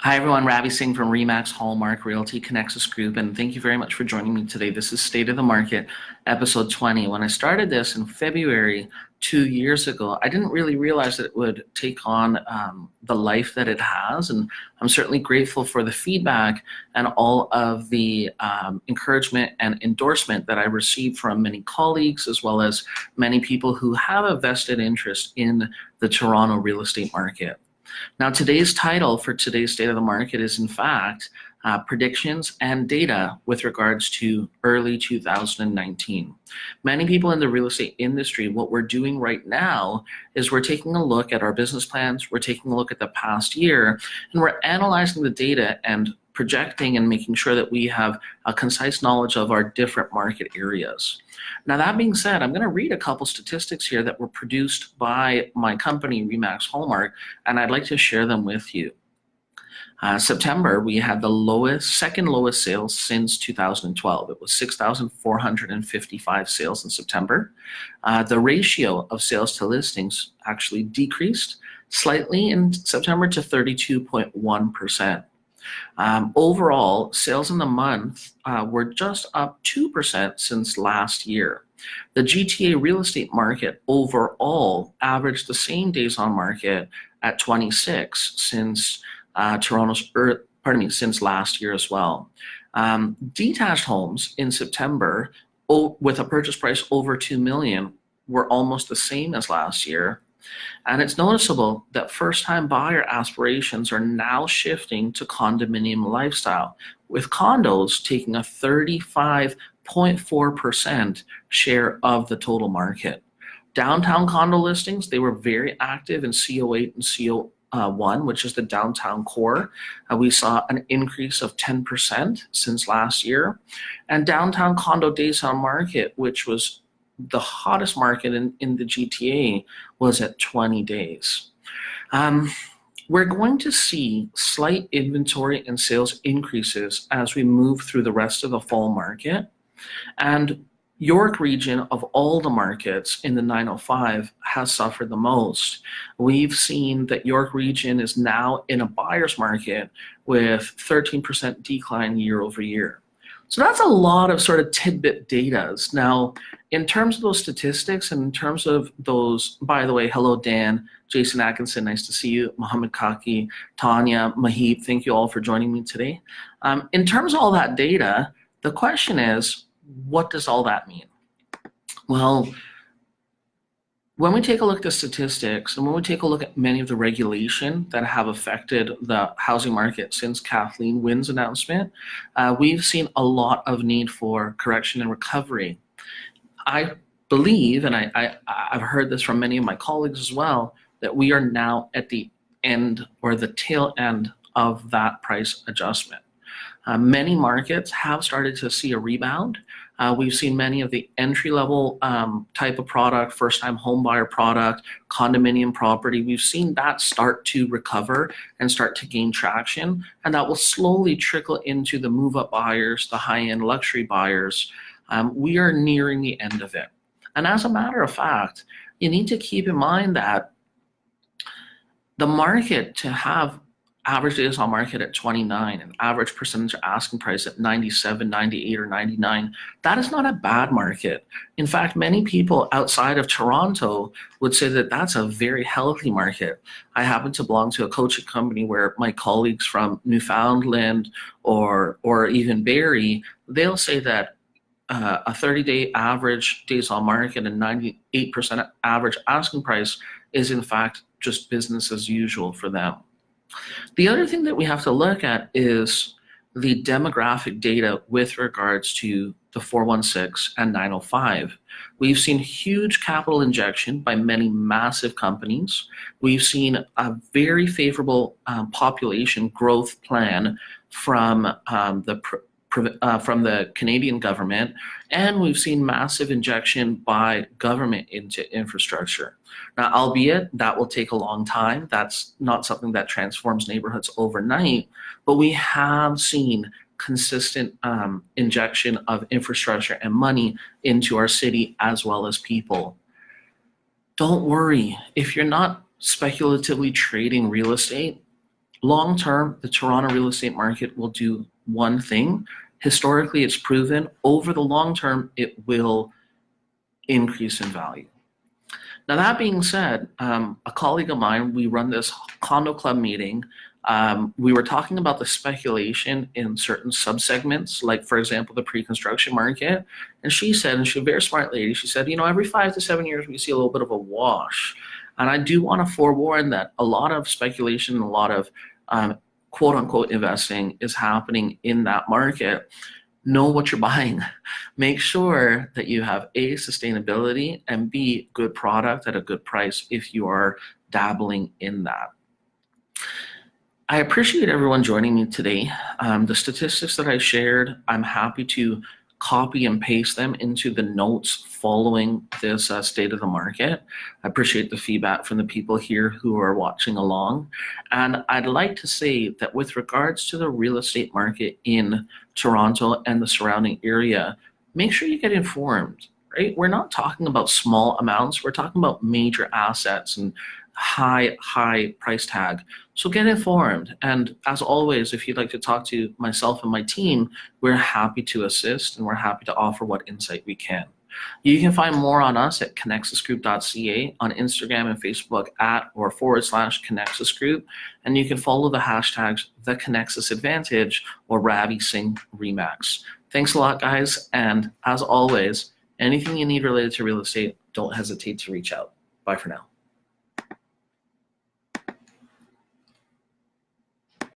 Hi everyone, Ravi Singh from Remax Hallmark Realty Connexus Group, and thank you very much for joining me today. This is State of the Market, episode 20. When I started this in February 2 years ago, I didn't really realize that it would take on the life that it has, and I'm certainly grateful for the feedback and all of the encouragement and endorsement that I received from many colleagues, as well as many people who have a vested interest in the Toronto real estate market. Now, today's title for today's State of the Market is, in fact, predictions and data with regards to early 2019. Many people in the real estate industry, what we're doing right now is we're taking a look at our business plans, we're taking a look at the past year, and we're analyzing the data and projecting and making sure that we have a concise knowledge of our different market areas. Now, that being said, I'm going to read a couple statistics here that were produced by my company, Remax Hallmark, and I'd like to share them with you. September, we had the second lowest sales since 2012. It was 6,455 sales in September. The ratio of sales to listings actually decreased slightly in September to 32.1%. Overall, sales in the month were just up 2% since last year. The GTA real estate market overall averaged the same days on market at 26 since since last year as well. Detached homes in September with a purchase price over $2 million were almost the same as last year. And it's noticeable that first-time buyer aspirations are now shifting to condominium lifestyle, with condos taking a 35.4% share of the total market. Downtown condo listings, they were very active in CO8 and CO1, which is the downtown core. We saw an increase of 10% since last year. And downtown condo days on market, which was the hottest market in the GTA, was at 20 days. We're going to see slight inventory and sales increases as we move through the rest of the fall market. And York region, of all the markets in the 905, has suffered the most. We've seen that York region is now in a buyer's market with 13% decline year over year. So that's a lot of sort of tidbit datas. Now, in terms of those statistics and in terms of those, by the way, hello, Dan, Jason Atkinson, nice to see you, Mohammed Kaki, Tanya, Mahib, thank you all for joining me today. In terms of all that data, the question is, what does all that mean? Well, when we take a look at the statistics and when we take a look at many of the regulation that have affected the housing market since Kathleen Wynne's announcement, we've seen a lot of need for correction and recovery. I believe, and I've heard this from many of my colleagues as well, that we are now at the end or the tail end of that price adjustment. Many markets have started to see a rebound. We've seen many of the entry-level type of product, first-time homebuyer product, condominium property. We've seen that start to recover and start to gain traction, and that will slowly trickle into the move-up buyers, the high-end luxury buyers. We are nearing the end of it. And as a matter of fact, you need to keep in mind that the market to have average days on market at 29 and average percentage of asking price at 97, 98, or 99, that is not a bad market. In fact, many people outside of Toronto would say that that's a very healthy market. I happen to belong to a coaching company where my colleagues from Newfoundland or even Barrie, they'll say that a 30-day average days on market and 98% average asking price is in fact just business as usual for them. The other thing that we have to look at is the demographic data with regards to the 416 and 905. We've seen huge capital injection by many massive companies. We've seen a very favorable population growth plan from the Canadian government, and we've seen massive injection by government into infrastructure. Now, albeit that will take a long time, that's not something that transforms neighborhoods overnight, but we have seen consistent injection of infrastructure and money into our city as well as people. Don't worry, if you're not speculatively trading real estate, Long term, the Toronto real estate market will do one thing. Historically, it's proven over the long term, it will increase in value. Now, that being said, a colleague of mine, we run this condo club meeting. We were talking about the speculation in certain subsegments, like, for example, the pre-construction market. And she said, and she's a very smart lady, she said, every 5 to 7 years, we see a little bit of a wash. And I do want to forewarn that a lot of speculation and a lot of quote unquote investing is happening in that market. Know what you're buying. Make sure that you have A, sustainability, and B, good product at a good price if you are dabbling in that. I appreciate everyone joining me today. The statistics that I shared, I'm happy to copy and paste them into the notes following this state of the market. I appreciate the feedback from the people here who are watching along. And I'd like to say that with regards to the real estate market in Toronto and the surrounding area, make sure you get informed, right? We're not talking about small amounts. We're talking about major assets and high price tag. So get informed. And as always, if you'd like to talk to myself and my team, we're happy to assist and we're happy to offer what insight we can. You can find more on us at connexusgroup.ca, on Instagram and Facebook @/Connexus Group. And you can follow the hashtags The Connexus Advantage or Ravi Singh Remax. Thanks a lot, guys. And as always, anything you need related to real estate, don't hesitate to reach out. Bye for now.